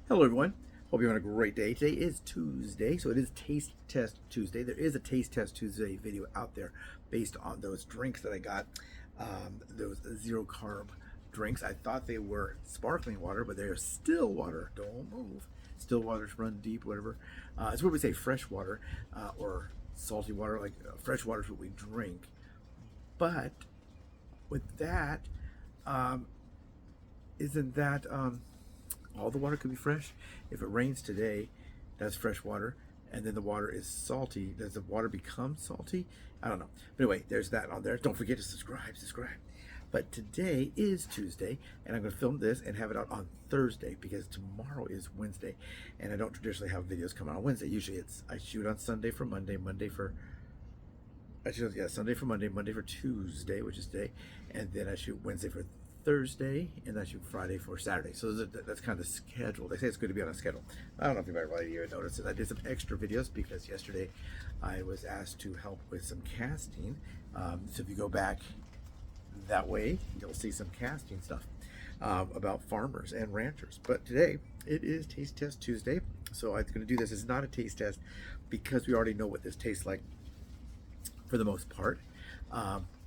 Hello everyone, hope you're having a great day. Today is Tuesday, so it is Taste Test Tuesday. There is a Taste Test Tuesday video out there based on those drinks that I got, those zero carb drinks. I thought they were sparkling water, but they are still water. Don't move. Still water to run deep, whatever. It's what we say fresh water or salty water, like fresh water is what we drink. But with that, um, isn't that all the water could be fresh? If it rains today, that's fresh water, and then the water is salty. Does the water become salty? I don't know. But anyway, there's that on there. Don't forget to subscribe. But today is Tuesday, and I'm going to film this and have it out on Thursday because tomorrow is Wednesday, and I don't traditionally have videos come out on Wednesday. Usually I shoot on Sunday for Monday, Sunday for Monday, Monday for Tuesday, which is today, and then I shoot Wednesday for Thursday, and I shoot Friday for Saturday. So that's kind of the schedule. They say it's good to be on a schedule. I don't know if you really even noticed it. I did some extra videos because yesterday I was asked to help with some casting. So if you go back that way, you'll see some casting stuff about farmers and ranchers. But today it is Taste Test Tuesday, so I'm going to do this. It's not a taste test because we already know what this tastes like for the most part.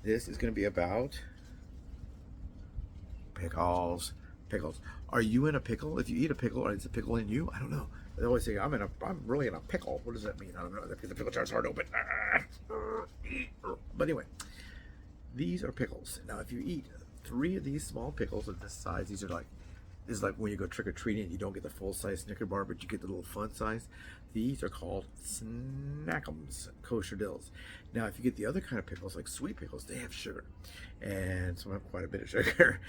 This is going to be about pickles. Are you in a pickle? If you eat a pickle, is a pickle in you? I don't know. They always say I'm really in a pickle. What does that mean? I don't know. Because the pickle jar is hard to open. But anyway, these are pickles. Now, if you eat 3 of these small pickles of this size, this is like when you go trick-or-treating and you don't get the full-size Snicker bar, but you get the little fun size. These are called snackums, kosher dills. Now, if you get the other kind of pickles, like sweet pickles, they have sugar. And some have quite a bit of sugar.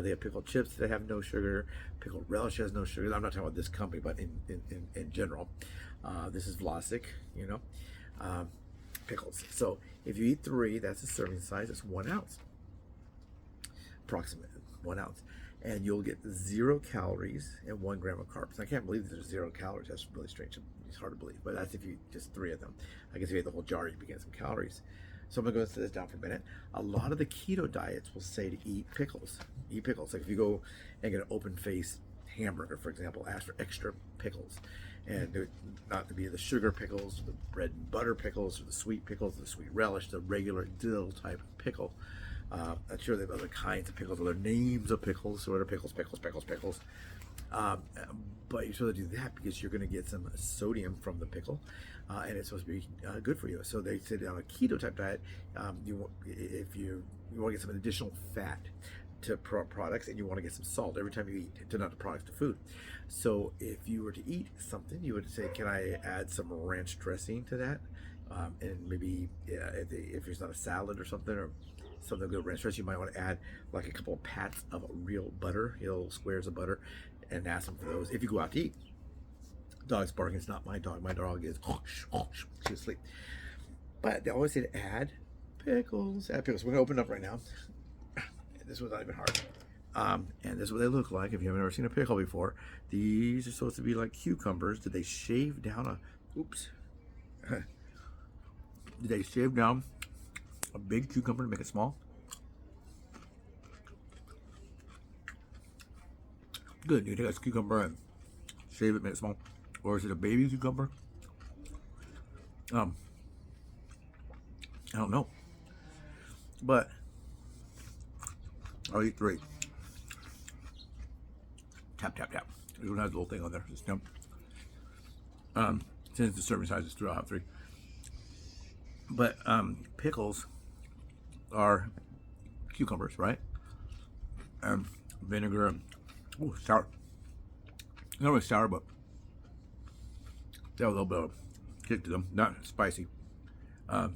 They have pickled chips that have no sugar. Pickled relish has no sugar. I'm not talking about this company, but in general. This is Vlasic, pickles. So if you eat 3, that's a serving size. It's 1 ounce. Approximately 1 ounce. And you'll get 0 calories and 1 gram of carbs. And I can't believe there's 0 calories. That's really strange. It's hard to believe, but that's if you eat just 3 of them. I guess if you ate the whole jar, you can get some calories. So I'm gonna go sit this down for a minute. A lot of the keto diets will say to eat pickles. Eat pickles. Like if you go and get an open face hamburger, for example, ask for extra pickles. And not to be the sugar pickles, the bread and butter pickles, or the sweet pickles, the sweet relish, the regular dill type pickle. I'm sure they have other kinds of pickles, other names of pickles, sort of pickles. But you sort of do that because you're going to get some sodium from the pickle, and it's supposed to be good for you. So they said on a keto type diet, if you want to get some additional fat to products, and you want to get some salt every time you eat, to not the products, to food. So if you were to eat something, you would say, can I add some ranch dressing to that? And maybe if there's not a salad or something, or something good ranch dressing, you might want to add like a couple of pats of real butter, little squares of butter, and ask them for those if you go out to eat. Dog's barking. It's not my dog. My dog is she's asleep. But they always say to add pickles. Add pickles. We're gonna open it up right now. This was not even hard. And this is what they look like if you haven't ever seen a pickle before. These are supposed to be like cucumbers. Did they shave down Did they shave down a big cucumber to make it small? Good. You take a cucumber and shave it, make it small. Or is it a baby cucumber? I don't know. But I'll eat 3. Tap. This one has a little thing on there. Just since the serving size is 3, I'll have 3. But pickles are cucumbers, right? And vinegar and sour. Not really sour, but they have a little bit of kick to them. Not spicy. And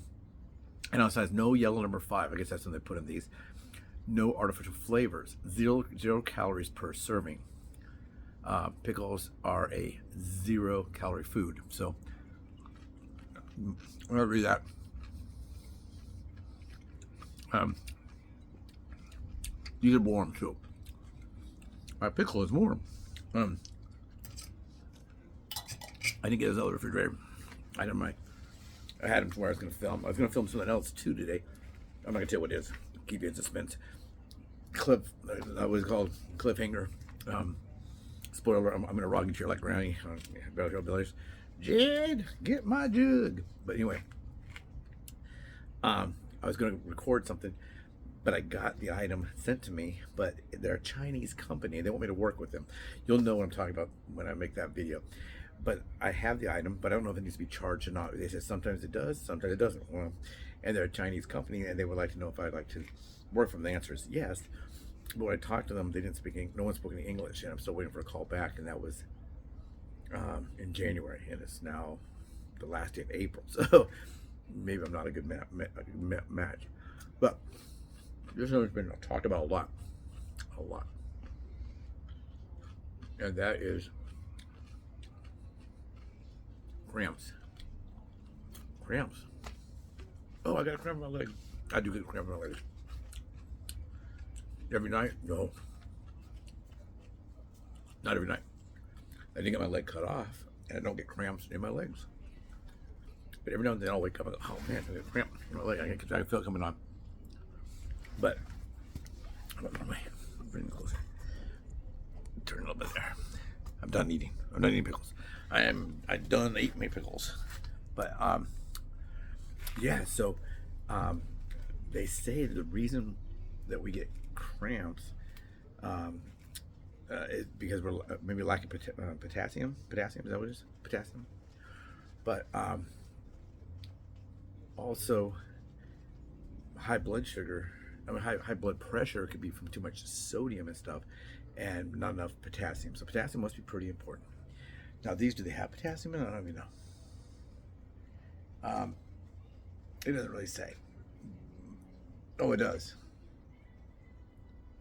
also has no yellow number 5. I guess that's when they put in these. No artificial flavors. Zero calories per serving. Pickles are a 0 calorie food. So I'm gonna read that. These are warm too. My pickle is warm. I didn't get his other refrigerator. I had him to where I was going to film. I was going to film something else too today. I'm not going to tell you what it is. Keep you in suspense. That was called cliffhanger. spoiler, I'm in a rocking chair like Granny on Beverly Hillbillies. Jed, get my jug. But anyway, I was going to record something, but I got the item sent to me, but they're a Chinese company. They want me to work with them. You'll know what I'm talking about when I make that video. But I have the item, but I don't know if it needs to be charged or not. They said sometimes it does, sometimes it doesn't. Well, and they're a Chinese company, and they would like to know if I'd like to work for them. The answer is yes. But when I talked to them, they didn't speak English. No one spoke any English, and I'm still waiting for a call back, and that was in January, and it's now the last day of April. So maybe I'm not a good match. But this has been talked about a lot. And that is cramps. Oh, I got a cramp in my leg. I do get a cramp in my legs. Every night? No. Not every night. I didn't get my leg cut off, and I don't get cramps in my legs. But every now and then I'll wake up and go, oh man, I got a cramp in my leg. I can feel it coming on. But, I'm bring it closer. Turn a little bit there. I'm done eating. I'm done eating pickles. I'm done eating my pickles. But, yeah, so they say that the reason that we get cramps is because we're maybe lacking potassium. Potassium, is that what it is? Potassium. But also high blood sugar. I mean, high blood pressure could be from too much sodium and stuff, and not enough potassium. So potassium must be pretty important. Now, do they have potassium in it? I don't even know. It doesn't really say. Oh, it does.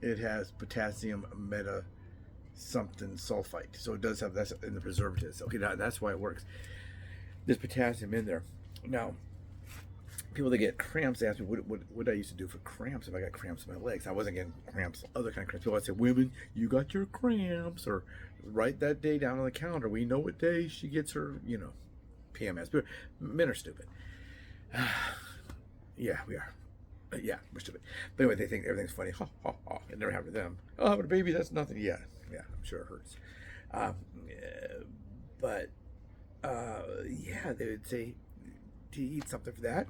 It has potassium meta something sulfite. So it does have, that's in the preservatives. Okay, that's why it works. There's potassium in there. Now, people that get cramps, they ask me what I used to do for cramps if I got cramps in my legs. I wasn't getting cramps, other kind of cramps. People would say, women, you got your cramps, or write that day down on the calendar. We know what day she gets her, PMS. But men are stupid. Yeah, we are. Yeah, we're stupid. But anyway, they think everything's funny. Ha, ha, ha. It never happened to them. Oh, having a baby, that's nothing. Yeah, I'm sure it hurts. Yeah, they would say to eat something for that.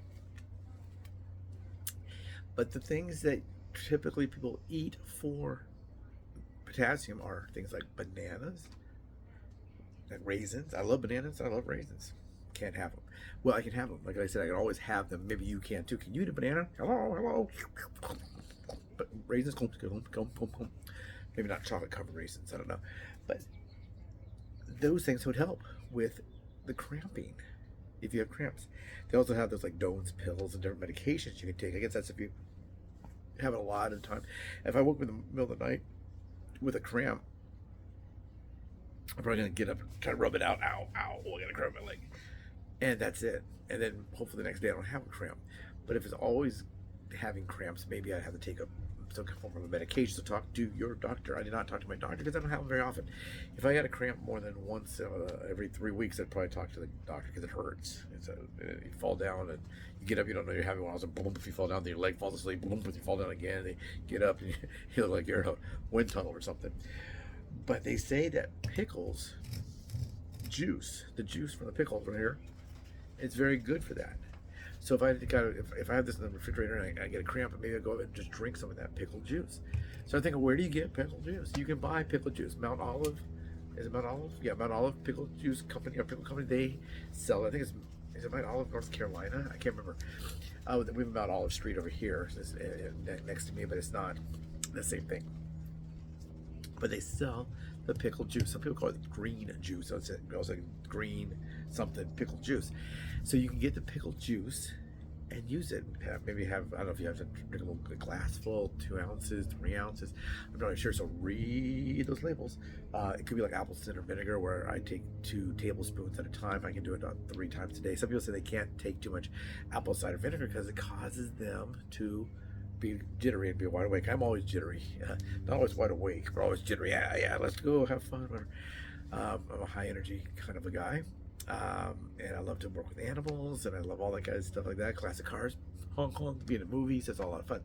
But the things that typically people eat for potassium are things like bananas and raisins. I love bananas. I love raisins. Can't have them. Well, I can have them. Like I said, I can always have them. Maybe you can too. Can you eat a banana? Hello. But raisins, come. Maybe not chocolate covered raisins. I don't know. But those things would help with the cramping if you have cramps. They also have those like Doan's pills and different medications you can take. I guess that's if you have it a lot of time. If I woke up in the middle of the night with a cramp, I'm probably going to get up and try to rub it out. Ow, I got a cramp in my leg. And that's it. And then hopefully the next day I don't have a cramp. But if it's always having cramps, maybe I have to take some form of a medication. So talk to your doctor. I did not talk to my doctor because I don't have them very often. If I had a cramp more than once every 3 weeks, I'd probably talk to the doctor because it hurts. You fall down and you get up, you don't know you're having one. I was like, boom, if you fall down, then your leg falls asleep. Boom, if you fall down again, they get up and you look like you're in a wind tunnel or something. But they say that pickles juice, the juice from the pickles right here, it's very good for that. So if I have this in the refrigerator and I get a cramp, maybe I go and just drink some of that pickle juice. So I'm thinking, where do you get pickle juice? You can buy pickle juice. Mount Olive, is it Mount Olive? Yeah, Mount Olive Pickle Juice Company, or Pickle Company. They sell. I think is it Mount Olive, North Carolina? I can't remember. We have Mount Olive Street over here next to me, but it's not the same thing. But they sell the pickle juice. Some people call it green juice. So it's also green something pickle juice. So you can get the pickle juice and use it. Maybe I don't know if you have to drink a glass full, 2 ounces, 3 ounces. I'm not really sure. So read those labels. It could be like apple cider vinegar, where I take 2 tablespoons at a time. I can do it 3 times a day. Some people say they can't take too much apple cider vinegar because it causes them to be jittery and be wide awake. I'm always jittery, not always wide awake, but always jittery. Yeah, let's go have fun. I'm a high energy kind of a guy, and I love to work with animals, and I love all that kind of stuff like that. Classic cars, Hong Kong, be in the movies. That's a lot of fun.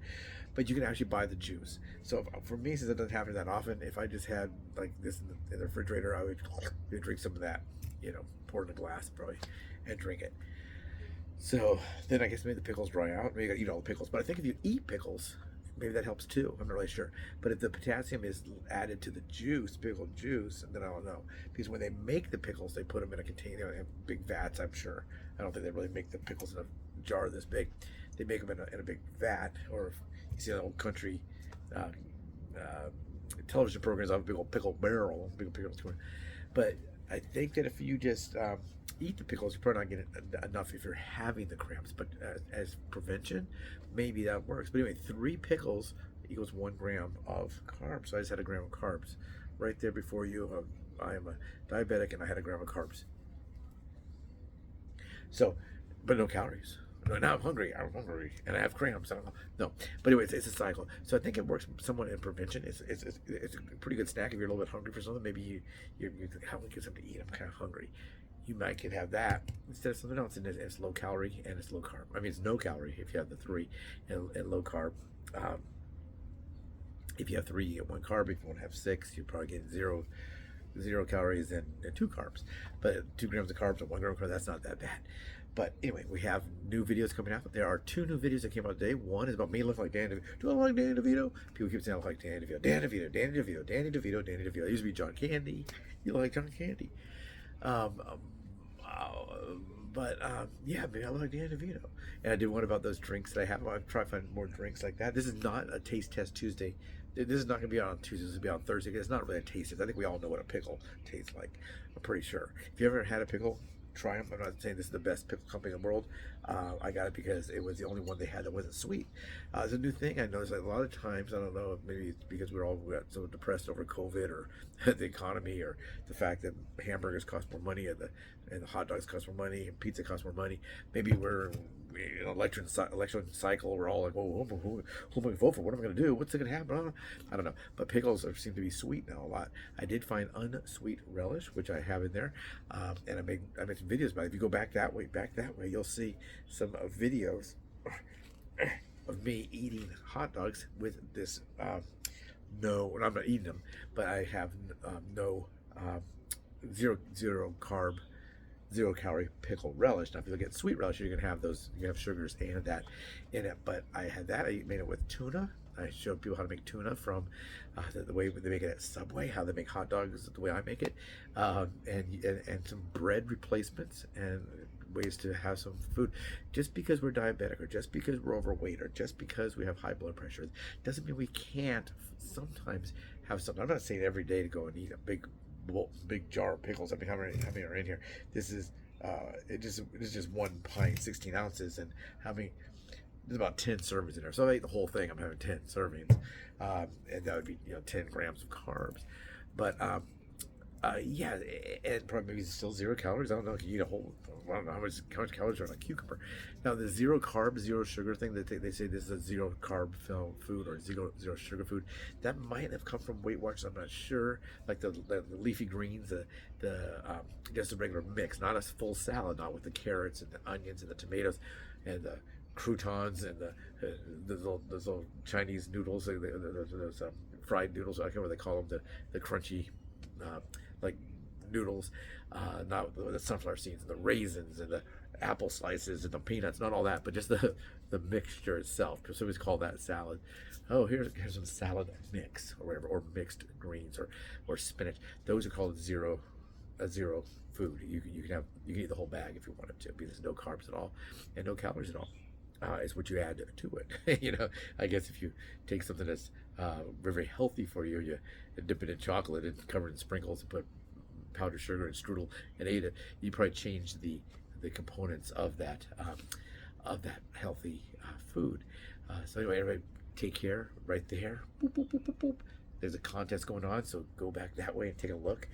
But you can actually buy the juice. So for me, since it doesn't happen that often, if I just had like this in the refrigerator, I would drink some of that, pour it in a glass probably, and drink it. So then I guess maybe the pickles dry out. Maybe you gotta eat all the pickles. But I think if you eat pickles, maybe that helps too. I'm not really sure. But if the potassium is added to the juice, pickle juice, then I don't know. Because when they make the pickles, they put them in a container in big vats, I'm sure. I don't think they really make the pickles in a jar this big. They make them in a big vat, or you see an old country television programs have a big old pickle barrel, big pickle. But I think that if you just eat the pickles, you're probably not getting enough if you're having the cramps. But as prevention, maybe that works. But anyway, 3 pickles equals 1 gram of carbs. So I just had a gram of carbs right there before you. I am a diabetic and I had a gram of carbs. So, but no calories. Now I'm hungry, and I have cramps. I don't know. No, but anyway, it's a cycle. So I think it works somewhat in prevention. It's a pretty good snack if you're a little bit hungry for something. Maybe you how get something to eat. I'm kind of hungry. You might could have that instead of something else, and it's low calorie and it's low carb. I mean, it's no calorie if you have the 3, and low carb. If you have 3, you get 1 carb. If you want to have 6, you probably get zero calories and 2 carbs. But 2 grams of carbs and 1 gram of carbs, that's not that bad. But anyway, we have new videos coming out. There are 2 new videos that came out today. One is about me looking like Danny DeVito. Do I look like Danny DeVito? People keep saying I look like Danny DeVito. Danny DeVito, Danny DeVito, Danny DeVito, Danny DeVito. I used to be John Candy. You look like John Candy. Yeah, maybe I look like Danny DeVito. And I did one about those drinks that I have. I've tried to find more drinks like that. This is not a taste test Tuesday. This is not going to be on Tuesday. This will be on Thursday. It's not really a taste test. I think we all know what a pickle tastes like. I'm pretty sure. If you ever had a pickle, try them. I'm not saying this is the best pickle company in the world. I got it because it was the only one they had that wasn't sweet. It's a new thing. I noticed a lot of times, I don't know, maybe it's because we got so depressed over COVID or the economy or the fact that hamburgers cost more money and the hot dogs cost more money and pizza costs more money. Maybe we're in an election cycle. We're all like, whoa, who am I going to vote for? What am I going to do? What's going to happen? I don't know. But pickles seem to be sweet now a lot. I did find unsweet relish, which I have in there, and I made some videos about it. If you go back that way, you'll see some videos of me eating hot dogs with this. No, I'm not eating them, but I have no zero carb, 0 calorie pickle relish. Now, if you look at sweet relish, you're gonna have those. You have sugars and that in it. But I had that. I made it with tuna. I showed people how to make tuna from the way they make it at Subway, how they make hot dogs the way I make it, and some bread replacements and ways to have some food. Just because we're diabetic or just because we're overweight or just because we have high blood pressure doesn't mean we can't sometimes have something. I'm not saying every day to go and eat a big jar of pickles. I mean, how many are in here? This is it's just 1 pint, 16 ounces, and how many? There's about 10 servings in there. So if I ate the whole thing, I'm having 10 servings, and that would be 10 grams of carbs. But yeah, and probably maybe still 0 calories. I don't know if you eat a whole. I don't know how much calories are in a cucumber. Now the 0 carb, 0 sugar thing that they say this is a 0 carb food or zero sugar food. That might have come from Weight Watchers. I'm not sure. Like the leafy greens, just a regular mix, not a full salad, not with the carrots and the onions and the tomatoes and the croutons and those little Chinese noodles, those fried noodles. I can't remember what they call them. The crunchy. Like noodles, not the sunflower seeds and the raisins and the apple slices and the peanuts, not all that, but just the mixture itself. So we call that salad. Oh, here's some salad mix or whatever, or mixed greens or spinach. Those are called zero food. You can eat the whole bag if you wanted to, because there's no carbs at all and no calories at all. Is what you add to it. I guess if you take something that's very healthy for you, you dip it in chocolate and cover it in sprinkles and put powdered sugar and strudel and ate it, you probably change the components of that healthy food. So anyway, everybody take care right there. Boop, boop, boop, boop, boop. There's a contest going on, so go back that way and take a look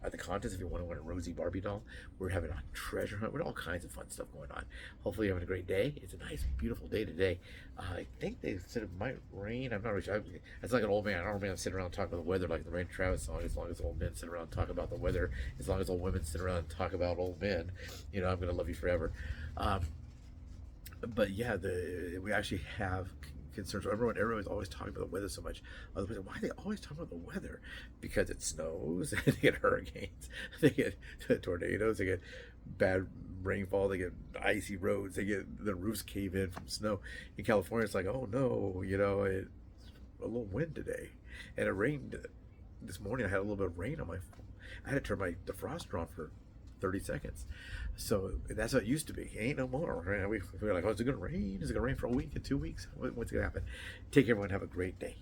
at the contest if you want to win a Rosie Barbie doll. We're having a treasure hunt with all kinds of fun stuff going on. Hopefully you're having a great day. It's a nice, beautiful day today. I think they said it might rain. I'm not really sure. It's like an old man. I don't sit around and talk about the weather like the Randy Travis song. As long as old men sit around and talk about the weather, as long as old women sit around and talk about old men, I'm going to love you forever. But yeah, we actually have concerns. Everyone's always talking about the weather so much. Other people, why are they always talking about the weather? Because it snows, they get hurricanes, they get tornadoes, they get bad rainfall, they get icy roads, they get the roofs cave in from snow. In California, it's like, oh no, it's a little wind today, and it rained this morning. I had a little bit of rain on my phone. I had to turn my defroster on for 30 seconds. So that's what it used to be. Ain't no more. Right? We were like, oh, is it going to rain? Is it going to rain for a week and 2 weeks? What's going to happen? Take care, everyone. Have a great day.